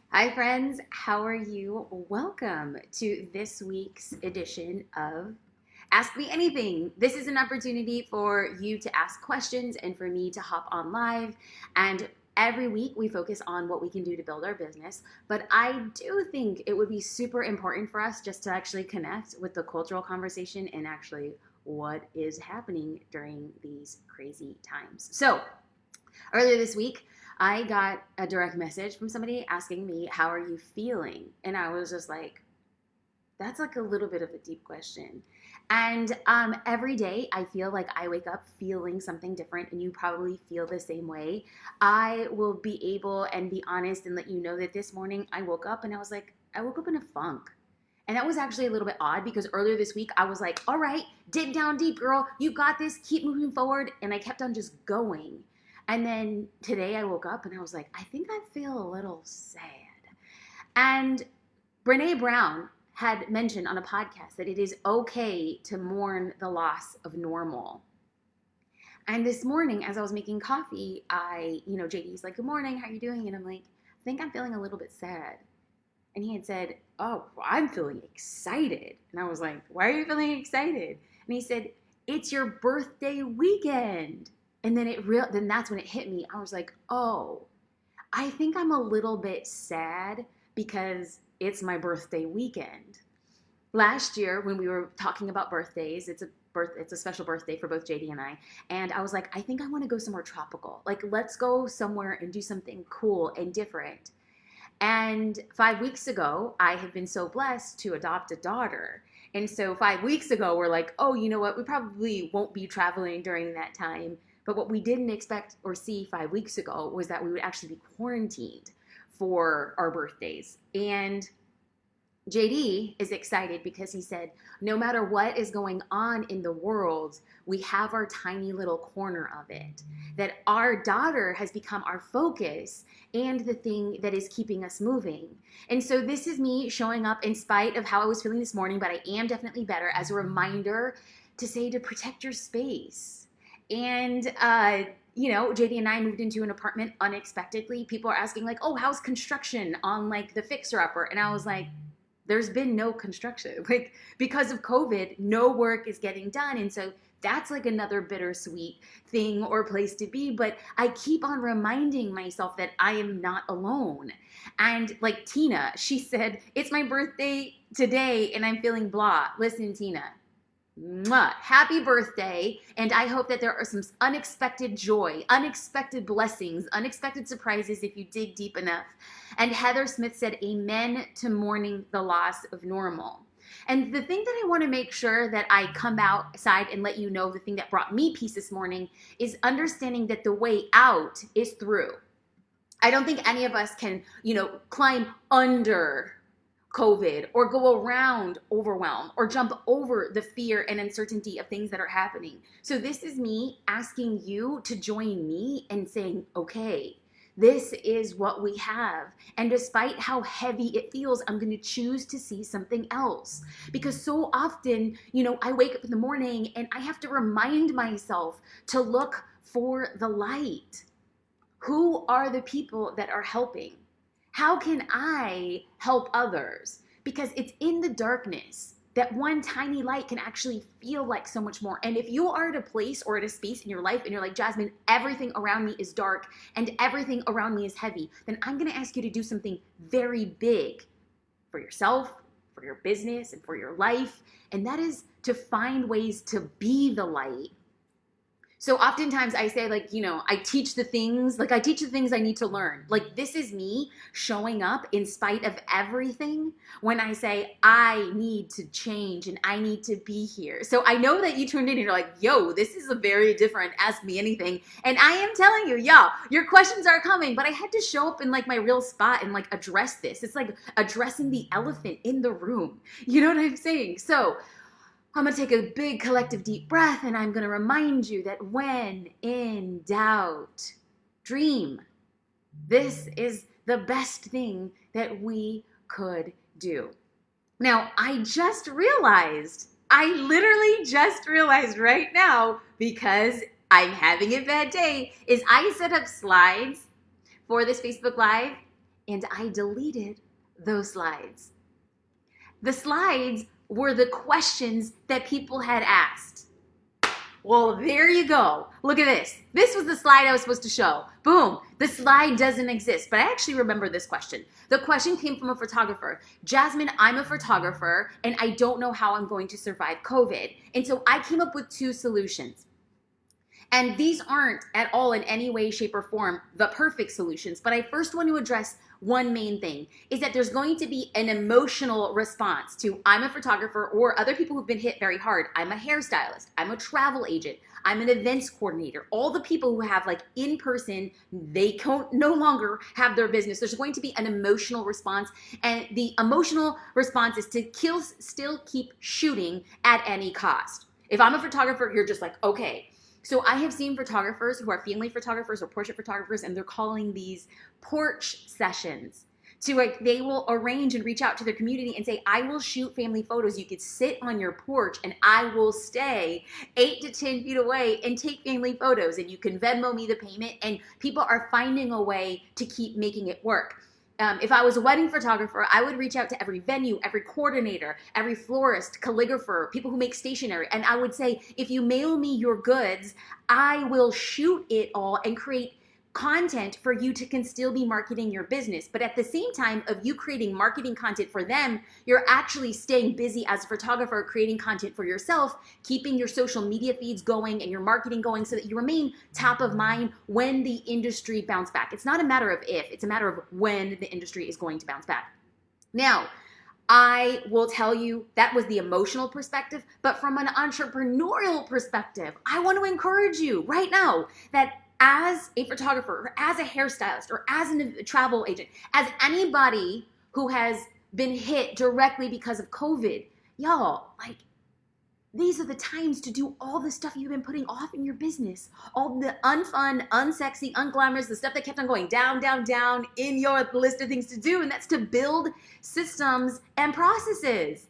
Hi, friends. How are you? Welcome to this week's edition of Ask Me Anything. This is an opportunity for you to ask questions and for me to hop on live. And every week we focus on what we can do to build our business. But I do think it would be super important for us just to actually connect with the cultural conversation and actually what is happening during these crazy times. So, earlier this week, I got a direct message from somebody asking me, "How are you feeling?" And I was just like, that's like a little bit of a deep question. And every day I feel like I wake up feeling something different, and you probably feel the same way. I will be able and be honest and let you know that this morning I woke up and I was like, I woke up in a funk. And that was actually a little bit odd because earlier this week I was like, all right, dig down deep, girl. You got this. Keep moving forward. And I kept on just going. And then today I woke up and I was like, I think I feel a little sad. And Brene Brown had mentioned on a podcast that it is okay to mourn the loss of normal. And this morning, as I was making coffee, JD's like, "Good morning, how are you doing?" And I'm like, "I think I'm feeling a little bit sad." And he had said, "Oh, well, I'm feeling excited." And I was like, "Why are you feeling excited?" And he said, "It's your birthday weekend." And then that's when it hit me. I was like, "Oh, I think I'm a little bit sad because it's my birthday weekend." Last year when we were talking about birthdays, it's a special birthday for both JD and I. And I was like, I think I want to go somewhere tropical. Like, let's go somewhere and do something cool and different. And 5 weeks ago, I have been so blessed to adopt a daughter. And so 5 weeks ago, we're like, oh, you know what? We probably won't be traveling during that time. But what we didn't expect or see 5 weeks ago was that we would actually be quarantined for our birthdays. And JD is excited because he said, no matter what is going on in the world, we have our tiny little corner of it. That our daughter has become our focus and the thing that is keeping us moving. And so this is me showing up in spite of how I was feeling this morning, but I am definitely better, as a reminder to say to protect your space. And JD and I moved into an apartment unexpectedly. People are asking like, oh, how's construction on like the fixer-upper? And I was like, there's been no construction. Like, because of COVID, no work is getting done. And so that's like another bittersweet thing or place to be. But I keep on reminding myself that I am not alone. And like Tina, she said, it's my birthday today and I'm feeling blah. Listen, Tina, mwah, happy birthday. And I hope that there are some unexpected joy, unexpected blessings, unexpected surprises if you dig deep enough. And Heather Smith said, amen to mourning the loss of normal. And the thing that I want to make sure that I come outside and let you know, the thing that brought me peace this morning, is understanding that the way out is through. I don't think any of us can, climb under COVID or go around overwhelm or jump over the fear and uncertainty of things that are happening. So this is me asking you to join me and saying, okay, this is what we have. And despite how heavy it feels, I'm going to choose to see something else. Because so often, I wake up in the morning and I have to remind myself to look for the light. Who are the people that are helping? How can I help others? Because it's in the darkness that one tiny light can actually feel like so much more. And if you are at a place or at a space in your life and you're like, Jasmine, everything around me is dark and everything around me is heavy, then I'm going to ask you to do something very big for yourself, for your business, and for your life. And that is to find ways to be the light. So oftentimes I say, I teach the things I need to learn. Like, this is me showing up in spite of everything when I say I need to change and I need to be here. So I know that you tuned in and you're like, yo, this is a very different Ask Me Anything. And I am telling you, yeah, your questions are coming, but I had to show up in like my real spot and like address this. It's like addressing the elephant in the room. You know what I'm saying? So I'm going to take a big collective deep breath and I'm going to remind you that when in doubt, dream. This is the best thing that we could do. Now, I literally just realized right now, because I'm having a bad day, is I set up slides for this Facebook Live and I deleted those slides. The slides were the questions that people had asked. Well, there you go. Look at this. This was the slide I was supposed to show. Boom. The slide doesn't exist, but I actually remember this question. The question came from a photographer. Jasmine, I'm a photographer, and I don't know how I'm going to survive COVID. And so I came up with 2 solutions. And these aren't at all in any way, shape, or form the perfect solutions, but I first want to address one main thing, is that there's going to be an emotional response to I'm a photographer or other people who've been hit very hard. I'm a hairstylist. I'm a travel agent. I'm an events coordinator. All the people who have like in person, they no longer have their business. There's going to be an emotional response, and the emotional response is to still keep shooting at any cost. If I'm a photographer, you're just like, okay. So I have seen photographers who are family photographers or portrait photographers, and they're calling these porch sessions. To like, they will arrange and reach out to their community and say, I will shoot family photos. You could sit on your porch and I will stay 8 to 10 feet away and take family photos, and you can Venmo me the payment. And people are finding a way to keep making it work. If I was a wedding photographer, I would reach out to every venue, every coordinator, every florist, calligrapher, people who make stationery, and I would say, if you mail me your goods, I will shoot it all and create content for you to can still be marketing your business. But at the same time of you creating marketing content for them, you're actually staying busy as a photographer, creating content for yourself, keeping your social media feeds going and your marketing going so that you remain top of mind when the industry bounce back. It's not a matter of if, it's a matter of when the industry is going to bounce back. Now, I will tell you that was the emotional perspective, but from an entrepreneurial perspective, I want to encourage you right now that as a photographer or as a hairstylist or as a travel agent, as anybody who has been hit directly because of COVID, y'all, like, these are the times to do all the stuff you've been putting off in your business. All the unfun, unsexy, unglamorous, the stuff that kept on going down, down, down in your list of things to do. And that's to build systems and processes.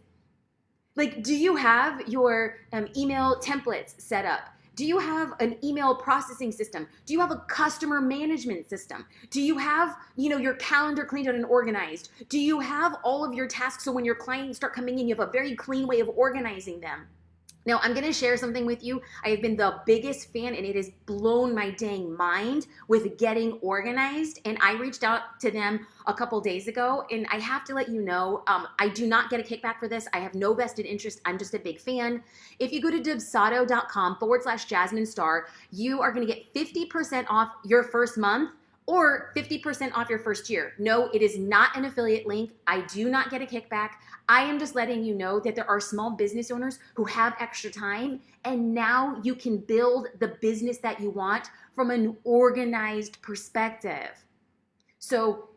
Like, do you have your email templates set up? Do you have an email processing system? Do you have a customer management system? Do you have, your calendar cleaned out and organized? Do you have all of your tasks so when your clients start coming in, you have a very clean way of organizing them? Now, I'm going to share something with you. I have been the biggest fan, and it has blown my dang mind with getting organized. And I reached out to them a couple days ago, and I have to let you know, I do not get a kickback for this. I have no vested interest. I'm just a big fan. If you go to dubsado.com/Jasmine Star, you are going to get 50% off your first month or 50% off your first year. No, it is not an affiliate link. I do not get a kickback. I am just letting you know that there are small business owners who have extra time, and now you can build the business that you want from an organized perspective. So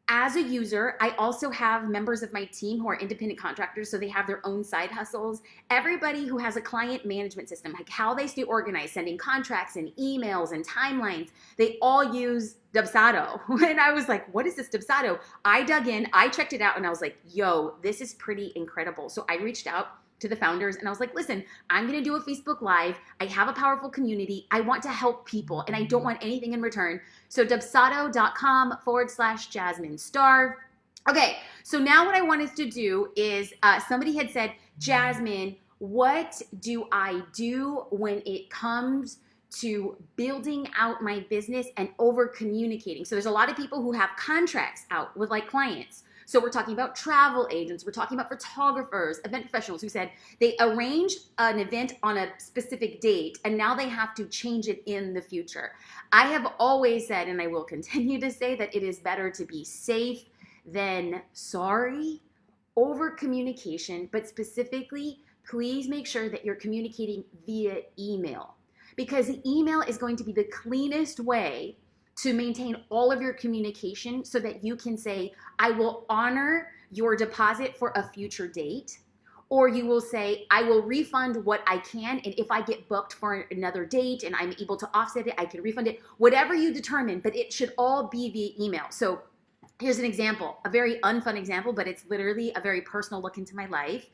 as a user, I also have members of my team who are independent contractors, so they have their own side hustles. Everybody who has a client management system, like how they stay organized, sending contracts and emails and timelines, they all use Dubsado. And I was like, what is this Dubsado? I dug in, I checked it out, and I was like, yo, this is pretty incredible. So I reached out to the founders and I was like, listen, I'm going to do a Facebook Live. I have a powerful community. I want to help people and I don't want anything in return. So dubsado.com/Jasmine Star. Okay, so now what I wanted to do is somebody had said, Jasmine, what do I do when it comes to building out my business and over communicating? So there's a lot of people who have contracts out with like clients. So we're talking about travel agents, we're talking about photographers, event professionals who said they arranged an event on a specific date and now they have to change it in the future. I have always said, and I will continue to say, that it is better to be safe than sorry. Over communication, but specifically, please make sure that you're communicating via email, because email is going to be the cleanest way to maintain all of your communication so that you can say, I will honor your deposit for a future date, or you will say, I will refund what I can, and if I get booked for another date and I'm able to offset it, I can refund it, whatever you determine, but it should all be via email. So here's an example, a very unfun example, but it's literally a very personal look into my life.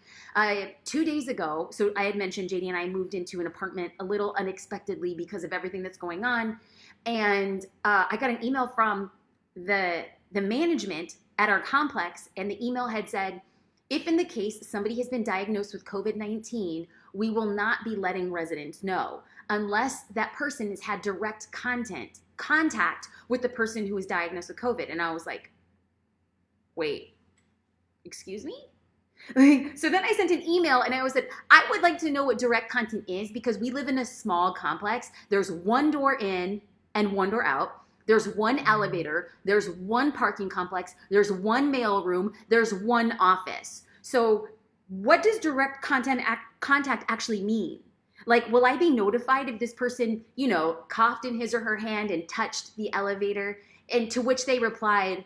2 days ago, so I had mentioned JD and I moved into an apartment a little unexpectedly because of everything that's going on. And I got an email from the the management at our complex, and the email had said, if in the case somebody has been diagnosed with COVID-19, we will not be letting residents know unless that person has had direct contact with the person who was diagnosed with COVID. And I was like, wait, excuse me? So then I sent an email and I said, I would like to know what direct contact is, because we live in a small complex. There's one door in and one door out. There's one elevator, there's one parking complex, there's one mail room, there's one office. So what does direct contact actually mean? Like, will I be notified if this person, coughed in his or her hand and touched the elevator? And to which they replied,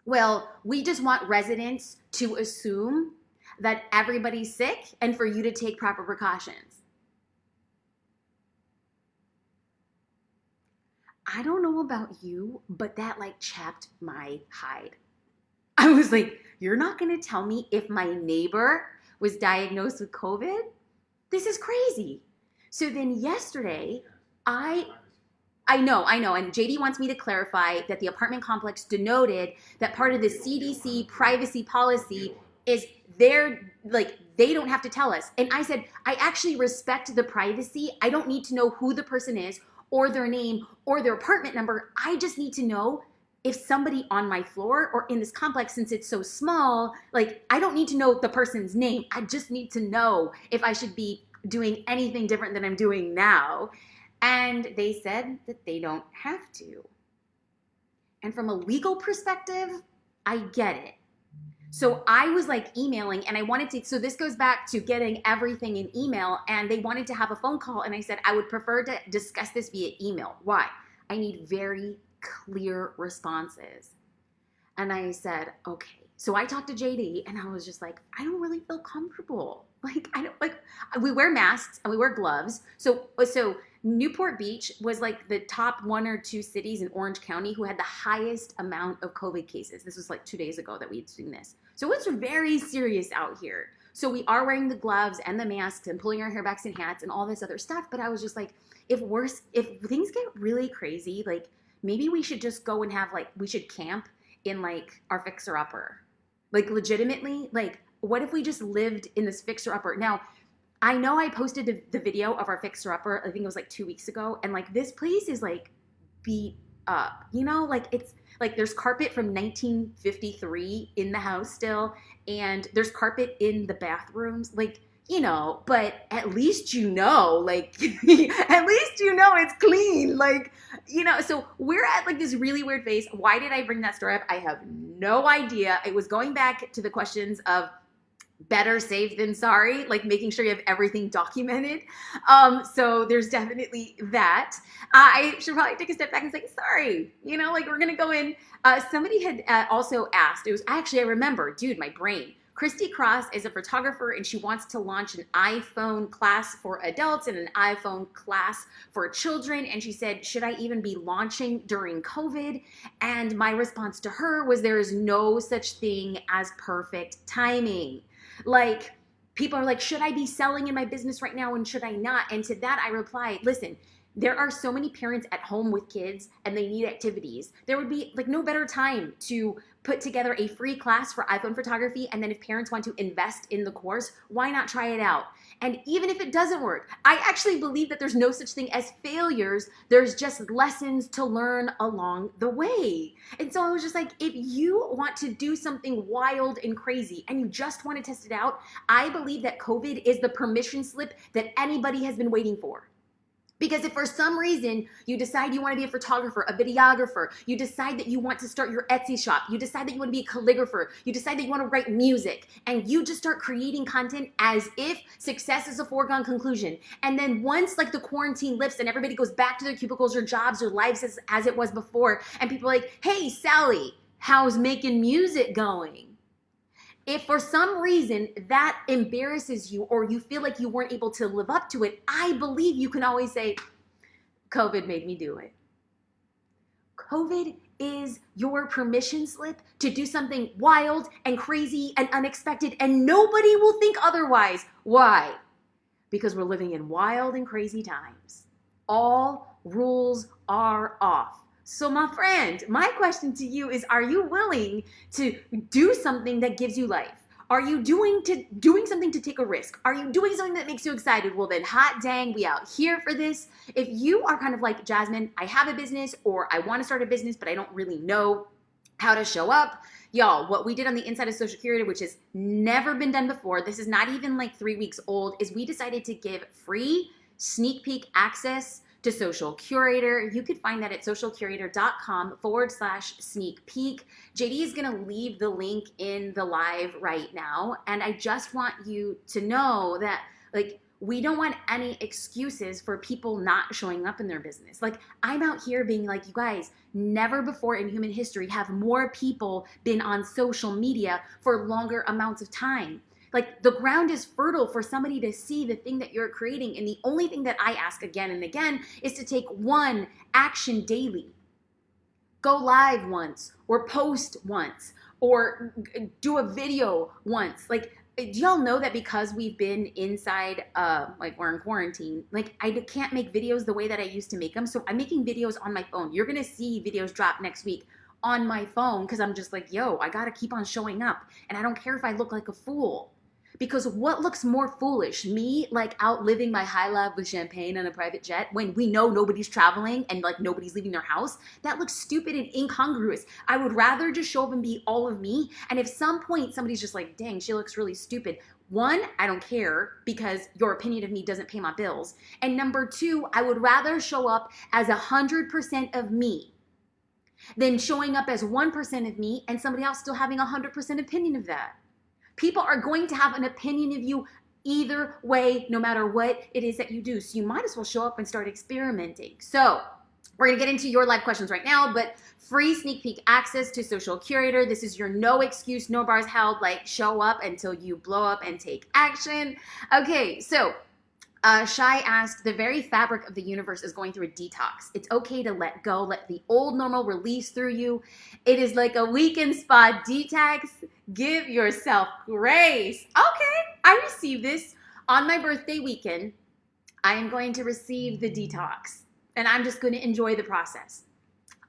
well, we just want residents to assume that everybody's sick and for you to take proper precautions. I don't know about you, but that chapped my hide. I was like, you're not going to tell me if my neighbor was diagnosed with COVID? This is crazy. So then yesterday, I know. And JD wants me to clarify that the apartment complex denoted that part of the CDC privacy policy is they don't have to tell us. And I said, I actually respect the privacy. I don't need to know who the person is or their name or their apartment number. I just need to know if somebody on my floor or in this complex, since it's so small, I don't need to know the person's name. I just need to know if I should be doing anything different than I'm doing now. And they said that they don't have to. And from a legal perspective, I get it. So I was emailing, and I wanted to, so this goes back to getting everything in email, and they wanted to have a phone call, and I said, I would prefer to discuss this via email. Why? I need very clear responses. And I said, okay. So I talked to JD, and I was just like, I don't really feel comfortable. We wear masks and we wear gloves. So Newport Beach was the top 1 or 2 cities in Orange County who had the highest amount of COVID cases. This was 2 days ago that we had seen this. So it's very serious out here. So we are wearing the gloves and the masks and pulling our hair backs and hats and all this other stuff. But I was just if things get really crazy, maybe we should just go and have we should camp in our fixer-upper. Legitimately, what if we just lived in this fixer-upper? Now, I know I posted the video of our fixer-upper, I think it was 2 weeks ago, and this place is beat up, it's there's carpet from 1953 in the house still, and there's carpet in the bathrooms, but at least at least it's clean, so we're at this really weird phase. Why did I bring that story up? I have no idea. It was going back to the questions of better safe than sorry, making sure you have everything documented. So there's definitely that. I should probably take a step back and say, sorry, we're going to go in. Somebody had also asked, I remember, dude, my brain. Christy Cross is a photographer, and she wants to launch an iPhone class for adults and an iPhone class for children. And she said, should I even be launching during COVID? And my response to her was, there is no such thing as perfect timing. People are should I be selling in my business right now and should I not? And to that I replied, listen, there are so many parents at home with kids and they need activities. There would be no better time to put together a free class for iPhone photography, and then if parents want to invest in the course, why not try it out? And even if it doesn't work, I actually believe that there's no such thing as failures. There's just lessons to learn along the way. And so I was just if you want to do something wild and crazy and you just want to test it out, I believe that COVID is the permission slip that anybody has been waiting for. Because if for some reason you decide you want to be a photographer, a videographer, you decide that you want to start your Etsy shop, you decide that you want to be a calligrapher, you decide that you want to write music, and you just start creating content as if success is a foregone conclusion. And then once the quarantine lifts and everybody goes back to their cubicles or jobs or lives as it was before, and people are hey, Sally, how's making music going? If for some reason that embarrasses you or you feel you weren't able to live up to it, I believe you can always say, COVID made me do it. COVID is your permission slip to do something wild and crazy and unexpected, and nobody will think otherwise. Why? Because we're living in wild and crazy times. All rules are off. So my friend, my question to you is, are you willing to do something that gives you life? Are you doing something to take a risk? Are you doing something that makes you excited? Well then, hot dang, we out here for this. If you are kind of like Jasmine, I have a business or I want to start a business, but I don't really know how to show up. Y'all, what we did on the inside of Social Curator, which has never been done before, this is not even like 3 weeks old, is we decided to give free sneak peek access to Social Curator. You could find that at socialcurator.com/sneak peek. JD is going to leave the link in the live right now. And I just want you to know that, like, we don't want any excuses for people not showing up in their business. Like, I'm out here being like, you guys, never before in human history have more people been on social media for longer amounts of time. Like, the ground is fertile for somebody to see the thing that you're creating. And the only thing that I ask again and again is to take one action daily. Go live once, or post once, or do a video once. Like, do y'all know that because we've been inside, like we're in quarantine, like I can't make videos the way that I used to make them. So I'm making videos on my phone. You're going to see videos drop next week on my phone because I'm just like, yo, I got to keep on showing up. And I don't care if I look like a fool. Because what looks more foolish? Me like out living my high life with champagne on a private jet when we know nobody's traveling and like nobody's leaving their house? That looks stupid and incongruous. I would rather just show up and be all of me. And if some point somebody's just like, dang, she looks really stupid. One, I don't care because your opinion of me doesn't pay my bills. And number two, I would rather show up as 100% of me than showing up as 1% of me and somebody else still having 100% opinion of that. People are going to have an opinion of you either way, no matter what it is that you do. So you might as well show up and start experimenting. So we're going to get into your live questions right now, but free sneak peek access to Social Curator. This is your no excuse, no bars held, like show up until you blow up and take action. Okay, so Shai asked, the very fabric of the universe is going through a detox. It's okay to let go, let the old normal release through you. It is like a weekend spa detox. Give yourself grace. Okay, I received this on my birthday weekend. I am going to receive the detox, and I'm just going to enjoy the process.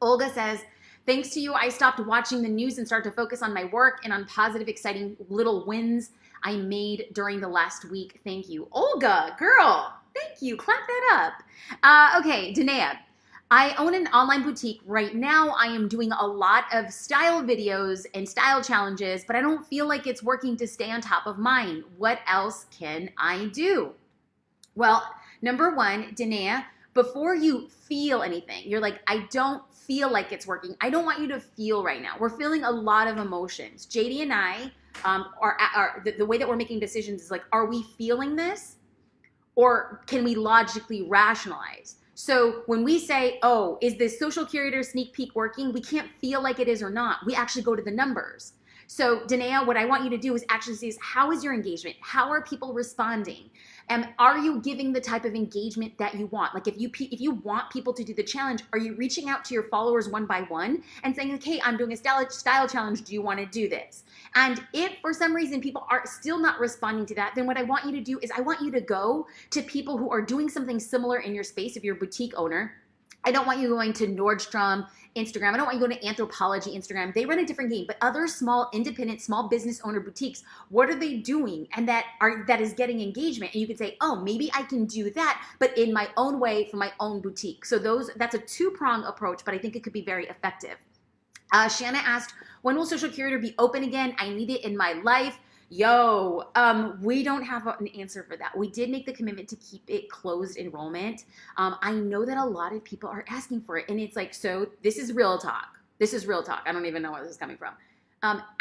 Olga says, thanks to you, I stopped watching the news and started to focus on my work and on positive, exciting little wins I made during the last week. Thank you. Olga, girl, thank you. Clap that up. Okay, Danae, I own an online boutique. Right now, I am doing a lot of style videos and style challenges, but I don't feel like it's working to stay on top of mine. What else can I do? Well, number one, Danae, before you feel anything, you're like, I don't feel like it's working. I don't want you to feel right now. We're feeling a lot of emotions. JD and I, the way that we're making decisions is like, are we feeling this? Or can we logically rationalize? So when we say, oh, is this Social Curator sneak peek working? We can't feel like it is or not. We actually go to the numbers. So Danae, what I want you to do is actually see is, how is your engagement? How are people responding? And are you giving the type of engagement that you want? Like if you want people to do the challenge, are you reaching out to your followers one by one and saying, okay, I'm doing a style challenge. Do you want to do this? And if for some reason people are still not responding to that, then what I want you to do is I want you to go to people who are doing something similar in your space if you're a boutique owner. I don't want you going to Nordstrom Instagram. I don't want you going to Anthropologie Instagram. They run a different game. But other small, independent, small business owner boutiques, what are they doing? And that is getting engagement. And you can say, oh, maybe I can do that, but in my own way for my own boutique. So that's a two-prong approach, but I think it could be very effective. Shanna asked, when will Social Curator be open again? I need it in my life. Yo, we don't have an answer for that. We did make the commitment to keep it closed enrollment. I know that a lot of people are asking for it, and it's like, so this is real talk. This is real talk. I don't even know where this is coming from.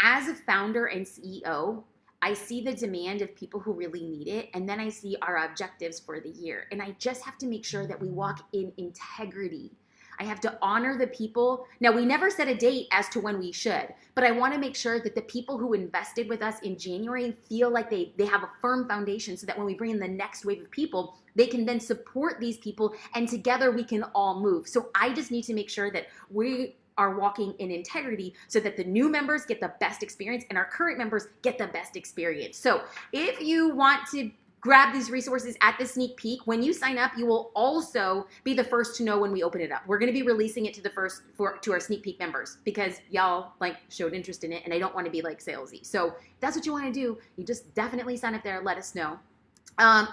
As a founder and CEO, I see the demand of people who really need it, and then I see our objectives for the year. And I just have to make sure that we walk in integrity. I have to honor the people. Now, we never set a date as to when we should, but I want to make sure that the people who invested with us in January feel like they have a firm foundation so that when we bring in the next wave of people, they can then support these people and together we can all move. So I just need to make sure that we are walking in integrity so that the new members get the best experience and our current members get the best experience. So if you want to grab these resources at the sneak peek. When you sign up, you will also be the first to know when we open it up. We're going to be releasing it to our sneak peek members because y'all like showed interest in it, and I don't want to be like salesy. So if that's what you want to do, you just definitely sign up there. Let us know.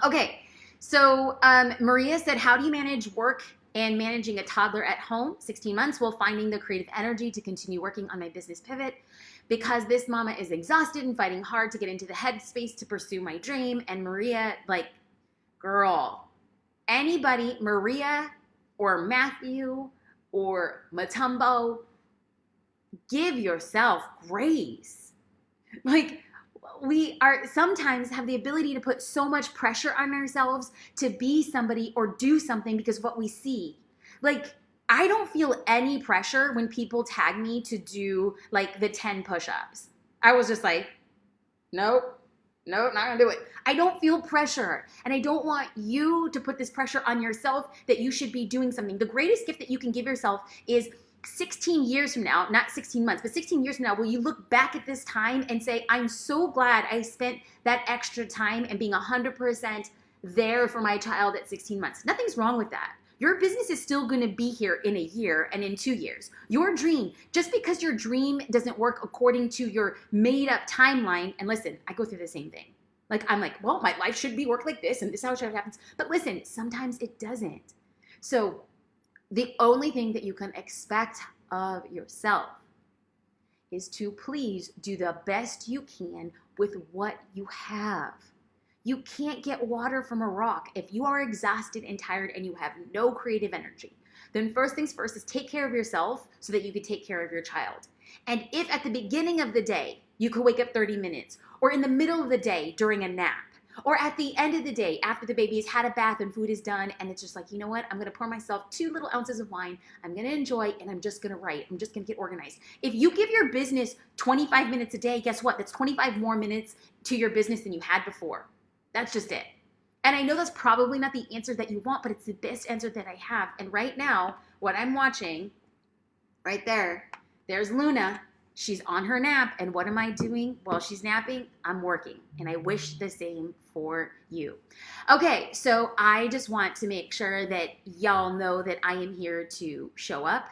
Okay. So Maria said, how do you manage work and managing a toddler at home, 16 months, while finding the creative energy to continue working on my business pivot? Because this mama is exhausted and fighting hard to get into the headspace to pursue my dream. And Maria, like, girl, anybody, Maria or Matthew or Matumbo, give yourself grace. Like, we are sometimes have the ability to put so much pressure on ourselves to be somebody or do something because of what we see. Like, I don't feel any pressure when people tag me to do like the 10 push-ups. I was just like, nope, not gonna do it. I don't feel pressure, and I don't want you to put this pressure on yourself that you should be doing something. The greatest gift that you can give yourself is 16 years from now, not 16 months, but 16 years from now, will you look back at this time and say, I'm so glad I spent that extra time and being 100% there for my child at 16 months. Nothing's wrong with that. Your business is still going to be here in a year and in 2 years. Your dream, just because your dream doesn't work according to your made up timeline, and listen, I go through the same thing. Like, I'm like, well, my life should be work like this, and this is how it happens. But listen, sometimes it doesn't. So the only thing that you can expect of yourself is to please do the best you can with what you have. You can't get water from a rock. If you are exhausted and tired and you have no creative energy, then first things first is take care of yourself so that you can take care of your child. And if at the beginning of the day, you could wake up 30 minutes, or in the middle of the day during a nap, or at the end of the day after the baby has had a bath and food is done, and it's just like, you know what, I'm going to pour myself 2 little ounces of wine, I'm going to enjoy, and I'm just going to write. I'm just going to get organized. If you give your business 25 minutes a day, guess what? That's 25 more minutes to your business than you had before. That's just it. And I know that's probably not the answer that you want, but it's the best answer that I have. And right now, what I'm watching, right there, there's Luna. She's on her nap. And what am I doing while she's napping? I'm working. And I wish the same for you. Okay, so I just want to make sure that y'all know that I am here to show up,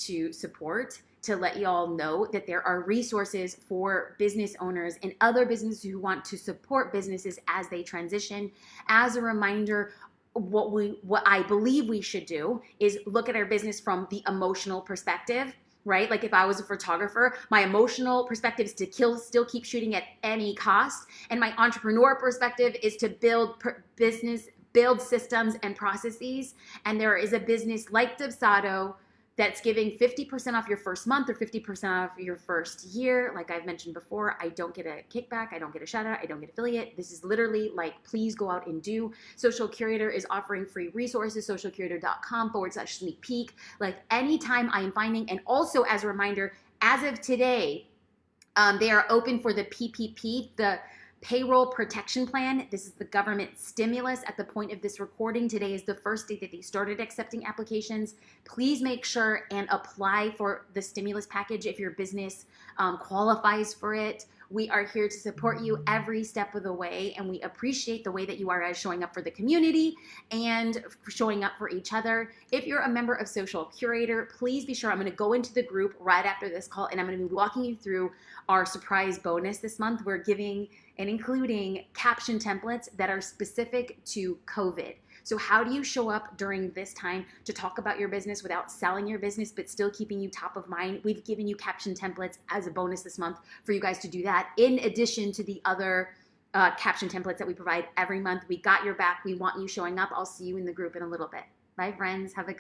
to support, to let y'all know that there are resources for business owners and other businesses who want to support businesses as they transition. As a reminder, what I believe we should do is look at our business from the emotional perspective, right? Like if I was a photographer, my emotional perspective is to still keep shooting at any cost. And my entrepreneur perspective is to build systems and processes. And there is a business like Dubsado that's giving 50% off your first month or 50% off your first year. Like I've mentioned before, I don't get a kickback. I don't get a shout out. I don't get affiliate. This is literally like, please go out and do. Social Curator is offering free resources, socialcurator.com/sneak peek. Like anytime I am finding, and also as a reminder, as of today, they are open for the PPP, the Payroll Protection Plan. This is the government stimulus at the point of this recording. Today is the first day that they started accepting applications. Please make sure and apply for the stimulus package if your business qualifies for it. We are here to support you every step of the way, and we appreciate the way that you are as showing up for the community and showing up for each other. If you're a member of Social Curator, please be sure, I'm going to go into the group right after this call, and I'm going to be walking you through our surprise bonus this month. We're giving and including caption templates that are specific to COVID. So how do you show up during this time to talk about your business without selling your business, but still keeping you top of mind? We've given you caption templates as a bonus this month for you guys to do that, in addition to the other caption templates that we provide every month. We got your back. We want you showing up. I'll see you in the group in a little bit. Bye, friends. Have a good